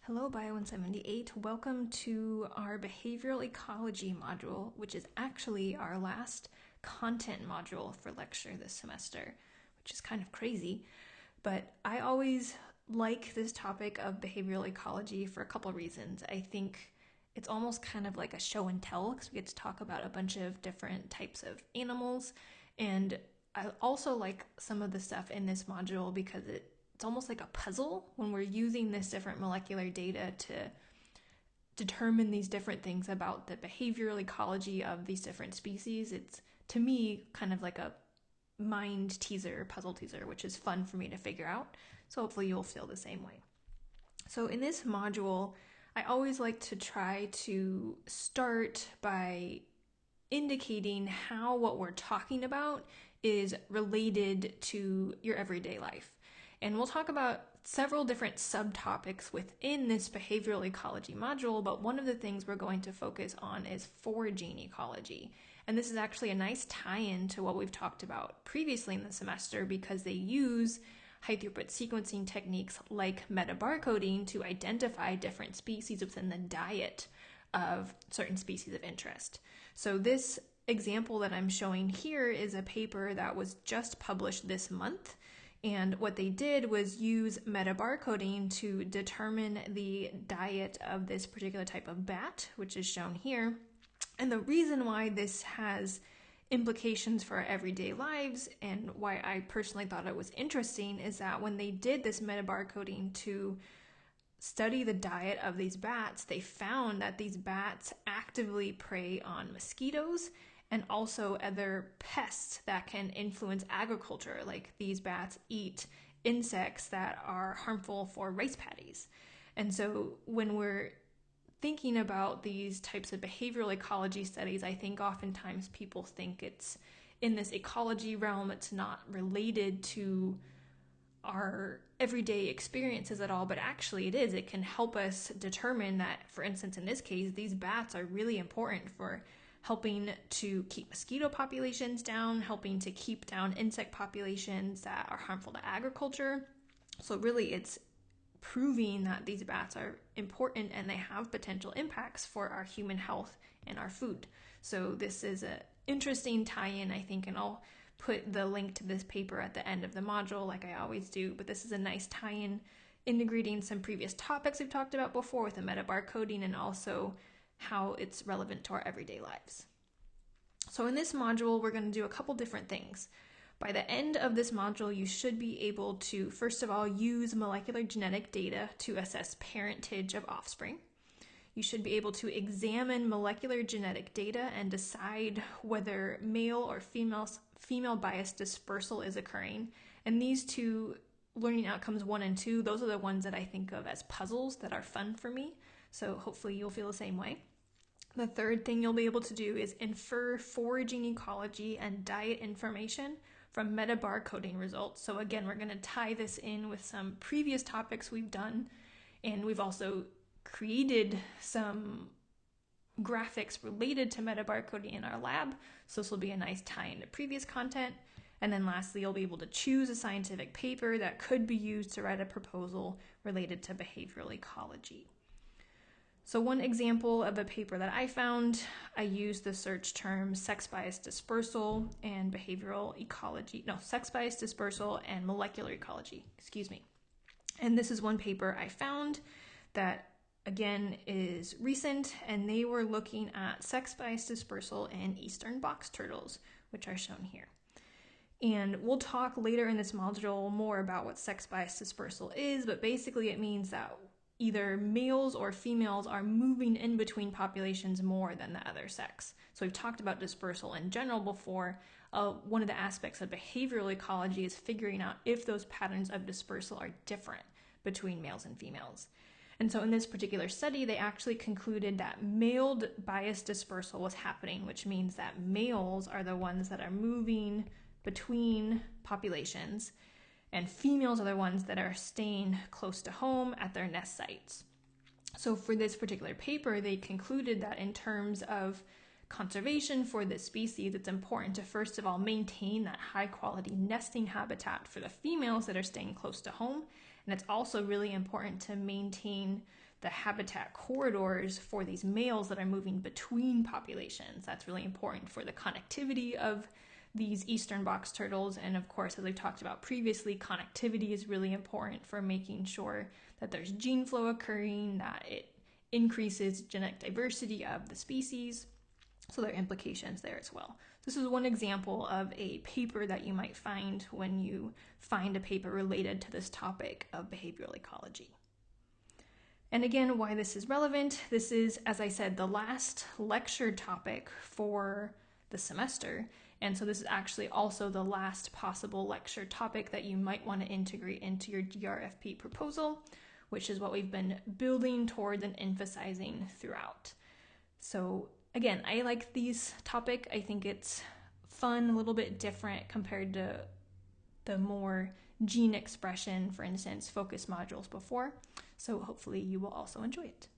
Hello BIO178, welcome to our behavioral ecology module, which is actually our last content module for lecture this semester, which is kind of crazy. But I always like this topic of behavioral ecology for a couple reasons. I think it's almost kind of like a show and tell because we get to talk about a bunch of different types of animals. And I also like some of the stuff in this module because it's almost like a puzzle when we're using this different molecular data to determine these different things about the behavioral ecology of these different species. It's, to me, kind of like a mind teaser, puzzle teaser, which is fun for me to figure out. So hopefully you'll feel the same way. So in this module, I always like to try to start by indicating how what we're talking about is related to your everyday life. And we'll talk about several different subtopics within this behavioral ecology module, but one of the things we're going to focus on is foraging ecology. And this is actually a nice tie-in to what we've talked about previously in the semester because they use high-throughput sequencing techniques like metabarcoding to identify different species within the diet of certain species of interest. So this example that I'm showing here is a paper that was just published this month. And what they did was use metabarcoding to determine the diet of this particular type of bat, which is shown here. And the reason why this has implications for our everyday lives and why I personally thought it was interesting is that when they did this metabarcoding to study the diet of these bats, they found that these bats actively prey on mosquitoes and also other pests that can influence agriculture, like these bats eat insects that are harmful for rice paddies. And so when we're thinking about these types of behavioral ecology studies, I think oftentimes people think it's in this ecology realm, it's not related to our everyday experiences at all, but actually it is. It can help us determine that, for instance, in this case, these bats are really important for helping to keep mosquito populations down, helping to keep down insect populations that are harmful to agriculture. So really it's proving that these bats are important and they have potential impacts for our human health and our food. So this is an interesting tie-in, I think, and I'll put the link to this paper at the end of the module like I always do, but this is a nice tie-in integrating some previous topics we've talked about before with the metabarcoding and also how it's relevant to our everyday lives. So in this module, we're going to do a couple different things. By the end of this module, you should be able to, first of all, use molecular genetic data to assess parentage of offspring. You should be able to examine molecular genetic data and decide whether male or female bias dispersal is occurring. And these two learning outcomes 1 and 2, those are the ones that I think of as puzzles that are fun for me. So hopefully you'll feel the same way. The third thing you'll be able to do is infer foraging ecology and diet information from metabarcoding results. So again, we're going to tie this in with some previous topics we've done, and we've also created some graphics related to metabarcoding in our lab. So this will be a nice tie into previous content. And then lastly, you'll be able to choose a scientific paper that could be used to write a proposal related to behavioral ecology. So one example of a paper that I found, I used the search term sex bias dispersal and sex bias dispersal and molecular ecology, And this is one paper I found that, again, is recent, and they were looking at sex bias dispersal in eastern box turtles, which are shown here. And we'll talk later in this module more about what sex bias dispersal is, but basically it means that either males or females are moving in between populations more than the other sex. So we've talked about dispersal in general before. One of the aspects of behavioral ecology is figuring out if those patterns of dispersal are different between males and females. And so in this particular study, they actually concluded that male bias dispersal was happening, which means that males are the ones that are moving between populations, and females are the ones that are staying close to home at their nest sites. So for this particular paper, they concluded that in terms of conservation for this species, it's important to first of all maintain that high quality nesting habitat for the females that are staying close to home. And it's also really important to maintain the habitat corridors for these males that are moving between populations. That's really important for the connectivity of these eastern box turtles. And of course, as I talked about previously, connectivity is really important for making sure that there's gene flow occurring, that it increases genetic diversity of the species. So there are implications there as well. This is one example of a paper that you might find when you find a paper related to this topic of behavioral ecology. And again, why this is relevant, this is, as I said, the last lecture topic for the semester. And so this is actually also the last possible lecture topic that you might want to integrate into your DRFP proposal, which is what we've been building towards and emphasizing throughout. So again, I like this topic. I think it's fun, a little bit different compared to the more gene expression, for instance, focus modules before. So hopefully you will also enjoy it.